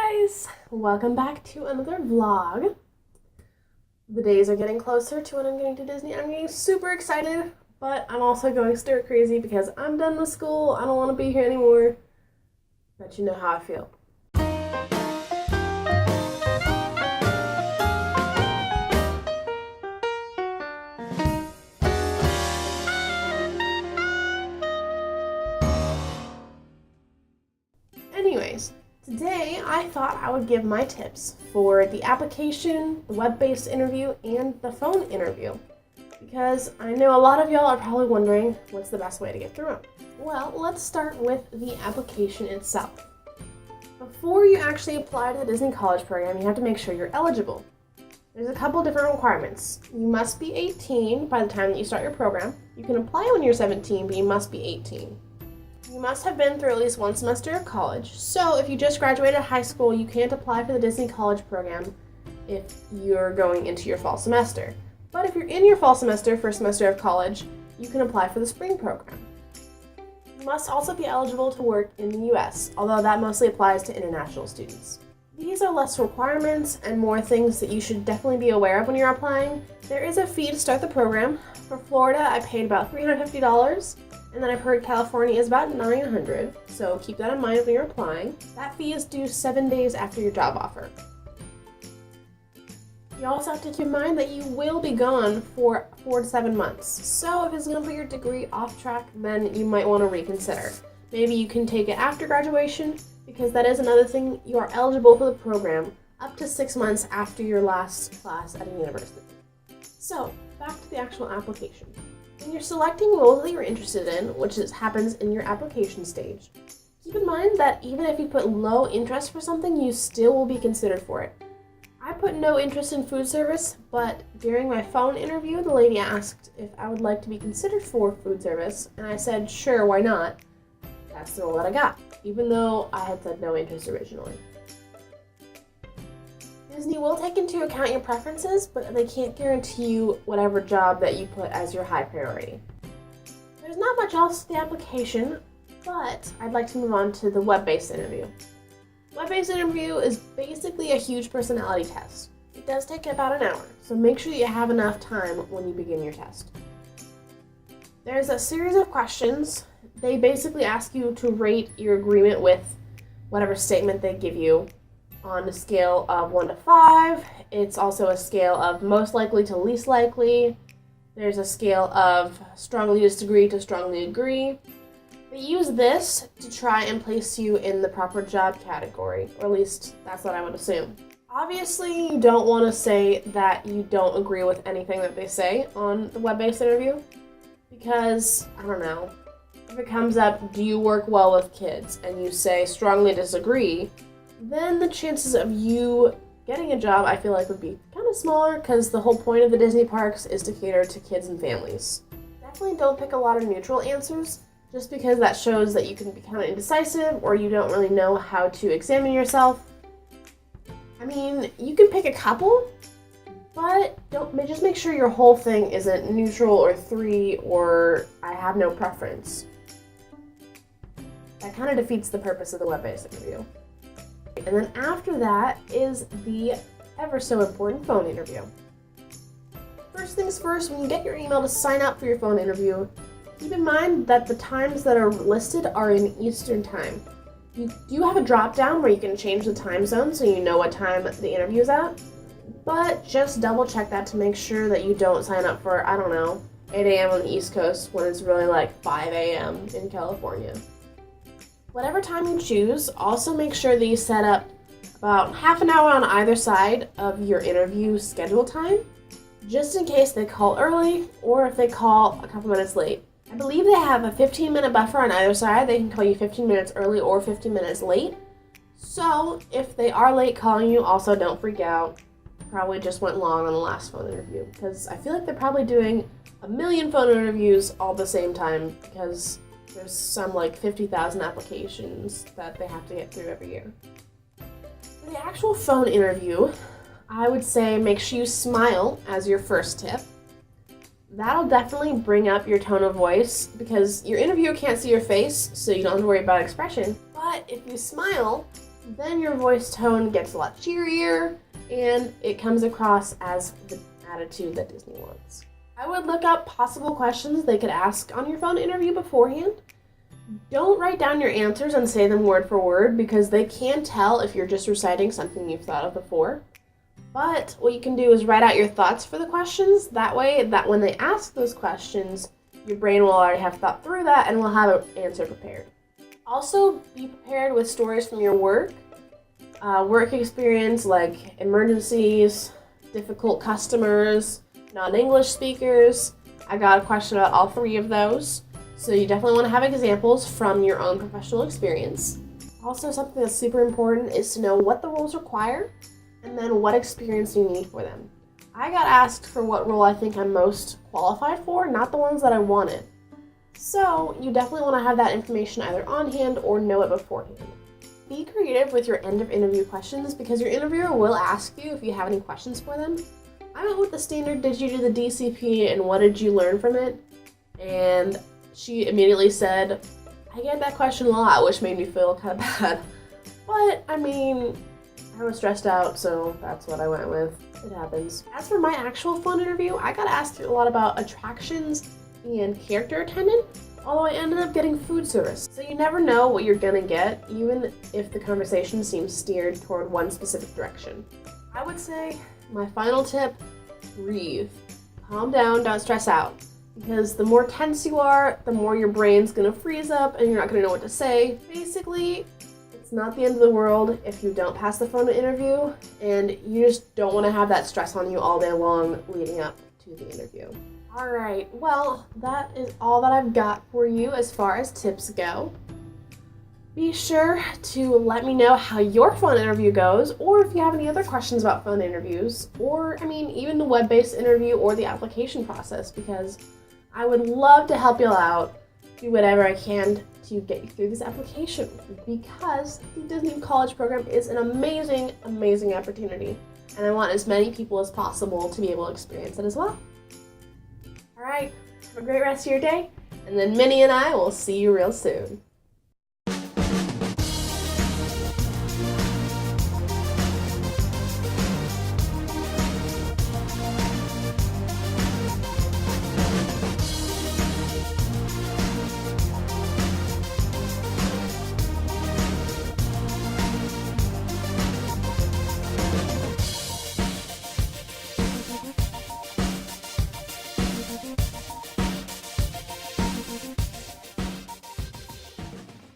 guys! Welcome back to another vlog. The days are getting closer to when I'm getting to Disney. I'm getting super excited, but I'm also going stir crazy because I'm done with school. I don't want to be here anymore. But you know how I feel. Anyways, today I thought I would give my tips for the application, the web-based interview, and the phone interview. Because I know a lot of y'all are probably wondering what's the best way to get through them. Well, let's start with the application itself. Before you actually apply to the Disney College Program, you have to make sure you're eligible. There's a couple different requirements. You must be 18 by the time that you start your program. You can apply when you're 17, but you must be 18. You must have been through at least one semester of college. So if you just graduated high school, you can't apply for the Disney College Program if you're going into your fall semester. But if you're in your fall semester, first semester of college, you can apply for the spring program. You must also be eligible to work in the US, although that mostly applies to international students. These are less requirements and more things that you should definitely be aware of when you're applying. There is a fee to start the program. For Florida, I paid about $350. And then I've heard California is about $900, so keep that in mind when you're applying. That fee is due 7 days after your job offer. You also have to keep in mind that you will be gone for 4 to 7 months. So if it's going to put your degree off track, then you might want to reconsider. Maybe you can take it after graduation, because that is another thing. You are eligible for the program up to 6 months after your last class at a university. So back to the actual application. When you're selecting roles that you're interested in, which happens in your application stage, keep in mind that even if you put low interest for something, you still will be considered for it. I put no interest in food service, but during my phone interview, the lady asked if I would like to be considered for food service, and I said, sure, why not? That's the role that I got, even though I had said no interest originally. Disney will take into account your preferences, but they can't guarantee you whatever job that you put as your high priority. There's not much else to the application, but I'd like to move on to the web-based interview. Web-based interview is basically a huge personality test. It does take about an hour, so make sure you have enough time when you begin your test. There's a series of questions. They basically ask you to rate your agreement with whatever statement they give you. On a scale of 1 to 5, it's also a scale of most likely to least likely. There's a scale of strongly disagree to strongly agree. They use this to try and place you in the proper job category, or at least that's what I would assume. Obviously, you don't want to say that you don't agree with anything that they say on the web-based interview, because, I don't know, if it comes up, do you work well with kids, and you say strongly disagree, then the chances of you getting a job, I feel like, would be kind of smaller, because the whole point of the Disney parks is to cater to kids and families. Definitely don't pick a lot of neutral answers, just because that shows that you can be kind of indecisive, or you don't really know how to examine yourself. I mean, you can pick a couple, but just make sure your whole thing isn't neutral or 3 or I have no preference. That kind of defeats the purpose of the web-based interview. And then after that is the ever so important phone interview. First things first, when you get your email to sign up for your phone interview, keep in mind that the times that are listed are in Eastern time. You do have a drop down where you can change the time zone so you know what time the interview is at, but just double check that to make sure that you don't sign up for, I don't know, 8 a.m. on the East Coast when it's really like 5 a.m. in California. Whatever time you choose, also make sure that you set up about half an hour on either side of your interview schedule time, just in case they call early or if they call a couple minutes late. I believe they have a 15-minute buffer on either side. They can call you 15 minutes early or 15 minutes late. So if they are late calling you, also don't freak out. Probably just went long on the last phone interview, because I feel like they're probably doing a million phone interviews all at the same time, because there's some like 50,000 applications that they have to get through every year. For the actual phone interview, I would say make sure you smile as your first tip. That'll definitely bring up your tone of voice, because your interviewer can't see your face, so you don't have to worry about expression. But if you smile, then your voice tone gets a lot cheerier and it comes across as the attitude that Disney wants. I would look up possible questions they could ask on your phone interview beforehand. Don't write down your answers and say them word for word because they can tell if you're just reciting something you've thought of before. But what you can do is write out your thoughts for the questions. That way, that when they ask those questions, your brain will already have thought through that and will have an answer prepared. Also, be prepared with stories from your work experience like emergencies, difficult customers, non-English speakers. I got a question about all three of those. So you definitely want to have examples from your own professional experience. Also, something that's super important is to know what the roles require and then what experience you need for them. I got asked for what role I think I'm most qualified for, not the ones that I wanted. So you definitely want to have that information either on hand or know it beforehand. Be creative with your end of interview questions because your interviewer will ask you if you have any questions for them. I went with the standard, did you do the DCP and what did you learn from it? And she immediately said, I get that question a lot, which made me feel kind of bad. But, I mean, I was stressed out, so that's what I went with. It happens. As for my actual phone interview, I got asked a lot about attractions and character attendant, although I ended up getting food service. So you never know what you're gonna get, even if the conversation seems steered toward one specific direction. I would say, my final tip, breathe. Calm down, don't stress out. Because the more tense you are, the more your brain's gonna freeze up and you're not gonna know what to say. Basically, it's not the end of the world if you don't pass the phone interview, and you just don't wanna have that stress on you all day long leading up to the interview. All right, well, that is all that I've got for you as far as tips go. Be sure to let me know how your phone interview goes, or if you have any other questions about phone interviews, or, even the web-based interview or the application process, because I would love to help you out, do whatever I can to get you through this application, because the Disney College Program is an amazing, amazing opportunity, and I want as many people as possible to be able to experience it as well. All right, have a great rest of your day, and then Minnie and I will see you real soon.